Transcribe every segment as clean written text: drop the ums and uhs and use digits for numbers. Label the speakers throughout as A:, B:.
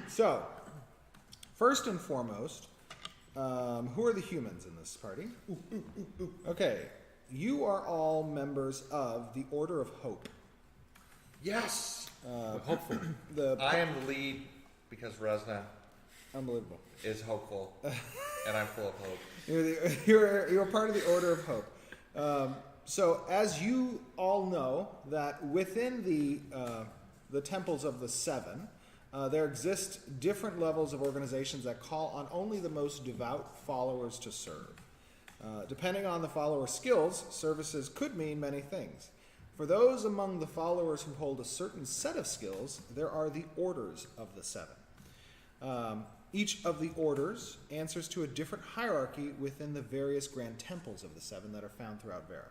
A: So, first and foremost, who are the humans in this party? Okay, you are all members of the Order of Hope.
B: Yes!
C: Hopeful.
B: I am the lead because Resna
A: Unbelievable.
B: is hopeful, and I'm full of hope.
A: You're part of the Order of Hope. So, as you all know, that within the temples of the seven, there exist different levels of organizations that call on only the most devout followers to serve. Depending on the follower's skills, services could mean many things. For those among the followers who hold a certain set of skills, there are the orders of the seven. Each of the orders answers to a different hierarchy within the various grand temples of the seven that are found throughout Vera.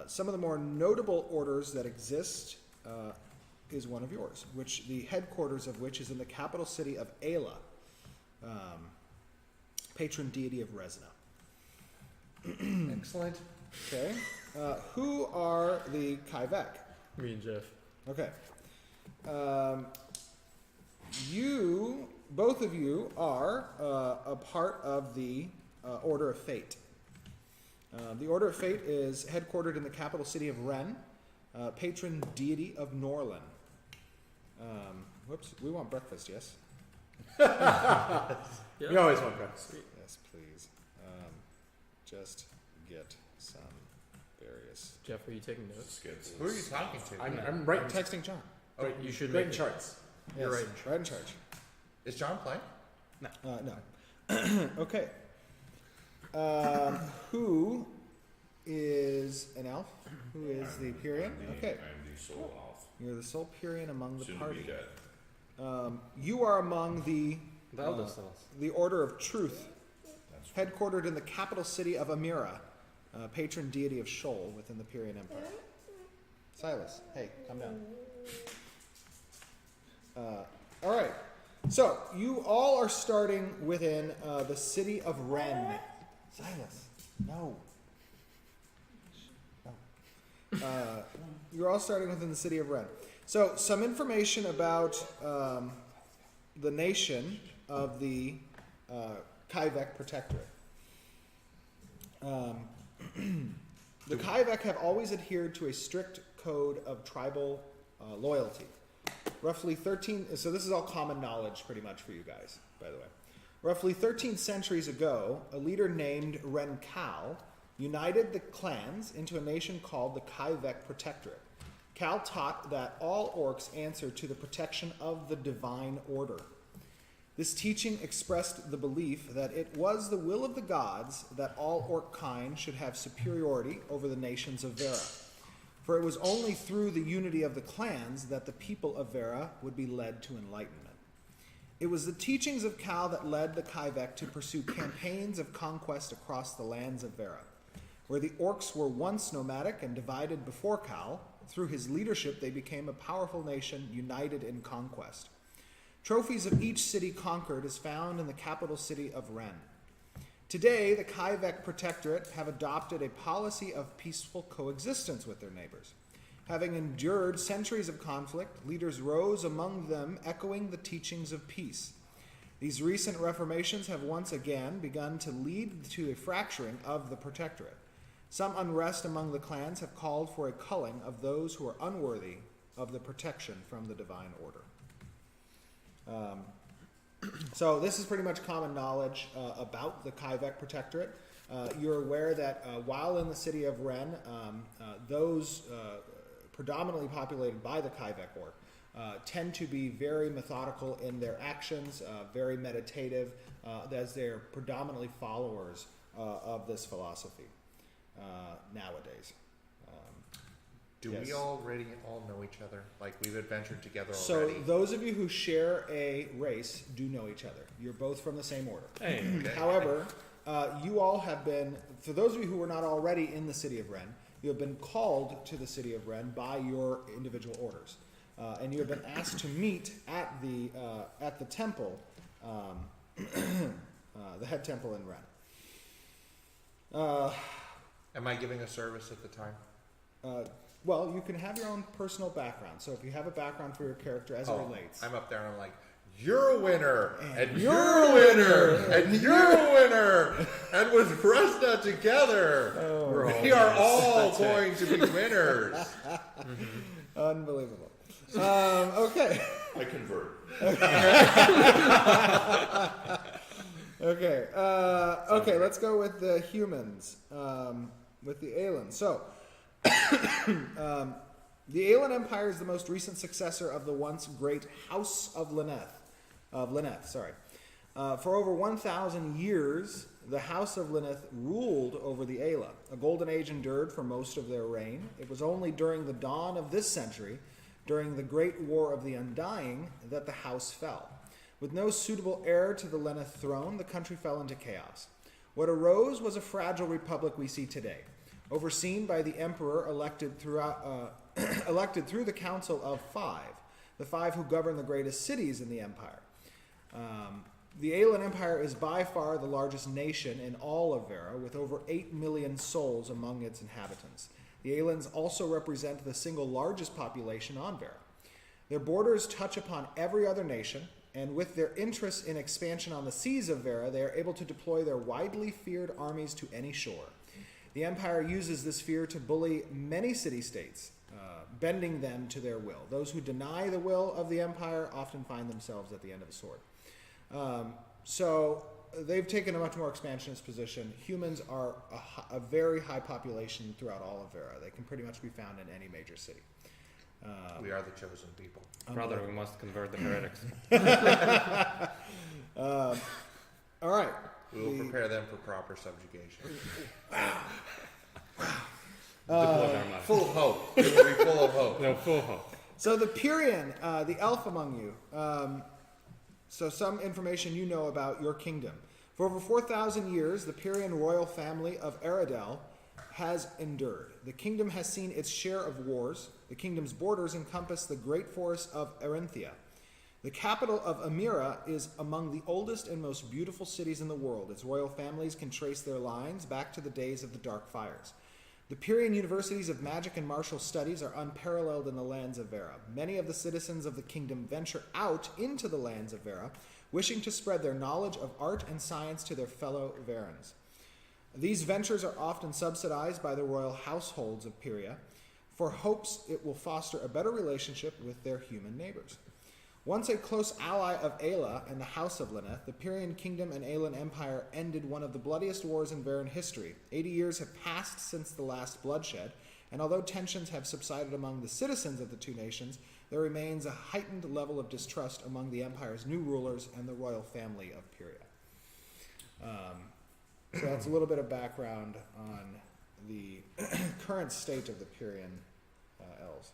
A: Some of the more notable orders that exist is one of yours, which the headquarters of which is in the capital city of Ayla, patron deity of Resna.
B: Excellent.
A: Okay. Who are the Kaivek?
C: Me and Jeff.
A: Okay. Both of you are a part of the Order of Fate. The Order of Fate is headquartered in the capital city of Ren, patron deity of Norlin. Whoops, we want breakfast, yes?
C: Yeah.
D: We always want breakfast.
A: Yes, please. Just get some various...
C: Jeff, are you taking notes?
B: Who are you talking to?
D: I'm
A: I'm texting John.
C: Oh, you should
D: writing
C: make
D: charts.
C: You're
A: Yes,
C: right.
A: right in charge.
B: Is John playing?
A: No. Okay. Who is an elf? Who is the Pyrian? Okay.
E: I'm the soul elf.
A: You're the sole Pyrian among the
E: Soon to
A: party.
E: be dead.
A: You are among the
C: eldest elf.
A: the Order of Truth,
E: That's
A: headquartered in the capital city of Amira, patron deity of Shoal within the Pyrian Empire. Silas, hey, come down. All right. So you all are starting within the city of Ren. Silas, no. You're all starting within the city of Ren. So some information about the nation of the Kaivek Protectorate. The Kaivek have always adhered to a strict code of tribal loyalty. Roughly 13, so this is all common knowledge pretty much for you guys, by the way. Roughly 13 centuries ago, a leader named Ren Kal united the clans into a nation called the Kaivek Protectorate. Kal taught that all orcs answer to the protection of the divine order. This teaching expressed the belief that it was the will of the gods that all orc kind should have superiority over the nations of Vera. For it was only through the unity of the clans that the people of Vera would be led to enlightenment. It was the teachings of Kal that led the Kaivek to pursue campaigns of conquest across the lands of Vera. Where the orcs were once nomadic and divided before Kal, through his leadership they became a powerful nation united in conquest. Trophies of each city conquered is found in the capital city of Ren. Today, the Kaivek Protectorate have adopted a policy of peaceful coexistence with their neighbors. Having endured centuries of conflict, leaders rose among them echoing the teachings of peace. These recent reformations have once again begun to lead to a fracturing of the Protectorate. Some unrest among the clans have called for a culling of those who are unworthy of the protection from the divine order. So this is pretty much common knowledge about the Kaivek Protectorate. You're aware that while in the city of Ren, those predominantly populated by the Kaivek orc tend to be very methodical in their actions, very meditative, as they're predominantly followers of this philosophy nowadays.
B: Do
A: Yes.
B: we already all know each other? Like we've adventured together
A: So
B: already?
A: those of you who share a race do know each other. You're both from the same order.
C: Hey,
B: Okay.
A: However, you all have been, for those of you who were not already in the city of Ren, you have been called to the city of Ren by your individual orders. And you have been asked to meet at the temple, the head temple in Ren.
B: Am I giving a service at the time?
A: Well, you can have your own personal background. So if you have a background for your character as it relates.
B: I'm up there and I'm like, you're a winner, and you're a winner, and you're a winner, and with Fresna together, we are all going to be winners.
A: Unbelievable. Okay.
E: I convert.
A: Okay. Okay. Let's go with the humans. With the Aelan. So, the Aelan Empire is the most recent successor of the once great House of Lyneth. For over 1,000 years, the House of Lyneth ruled over the Aela. A golden age endured for most of their reign. It was only during the dawn of this century, during the Great War of the Undying, that the house fell. With no suitable heir to the Lyneth throne, the country fell into chaos. What arose was a fragile republic we see today, overseen by the emperor elected through the Council of Five, the five who govern the greatest cities in the empire. The Aelan Empire is by far the largest nation in all of Vera, with over 8 million souls among its inhabitants. The Aelans also represent the single largest population on Vera. Their borders touch upon every other nation, and with their interest in expansion on the seas of Vera, they are able to deploy their widely feared armies to any shore. The Empire uses this fear to bully many city-states, bending them to their will. Those who deny the will of the Empire often find themselves at the end of the sword. So they've taken a much more expansionist position. Humans are a very high population throughout all of Vera. They can pretty much be found in any major city.
B: We are the chosen people.
C: Brother, we must convert the heretics.
A: All right.
B: We will prepare them for proper subjugation. Full of hope. It will be full of hope.
C: No, full hope.
A: So the Pyrian, the elf among you. So some information you know about your kingdom. For over 4,000 years, the Pyrian royal family of Aradel has endured. The kingdom has seen its share of wars. The kingdom's borders encompass the great forest of Arinthia. The capital of Amira is among the oldest and most beautiful cities in the world. Its royal families can trace their lines back to the days of the Dark Fires. The Pyrian universities of magic and martial studies are unparalleled in the lands of Vera. Many of the citizens of the kingdom venture out into the lands of Vera, wishing to spread their knowledge of art and science to their fellow Verans. These ventures are often subsidized by the royal households of Pyria, for hopes it will foster a better relationship with their human neighbors. Once a close ally of Aela and the House of Lyneth, the Pyrian kingdom and Aelan Empire ended one of the bloodiest wars in Veran history. 80 years have passed since the last bloodshed, and although tensions have subsided among the citizens of the two nations, there remains a heightened level of distrust among the Empire's new rulers and the royal family of Pyria. So that's a little bit of background on the current state of the Pyrian elves.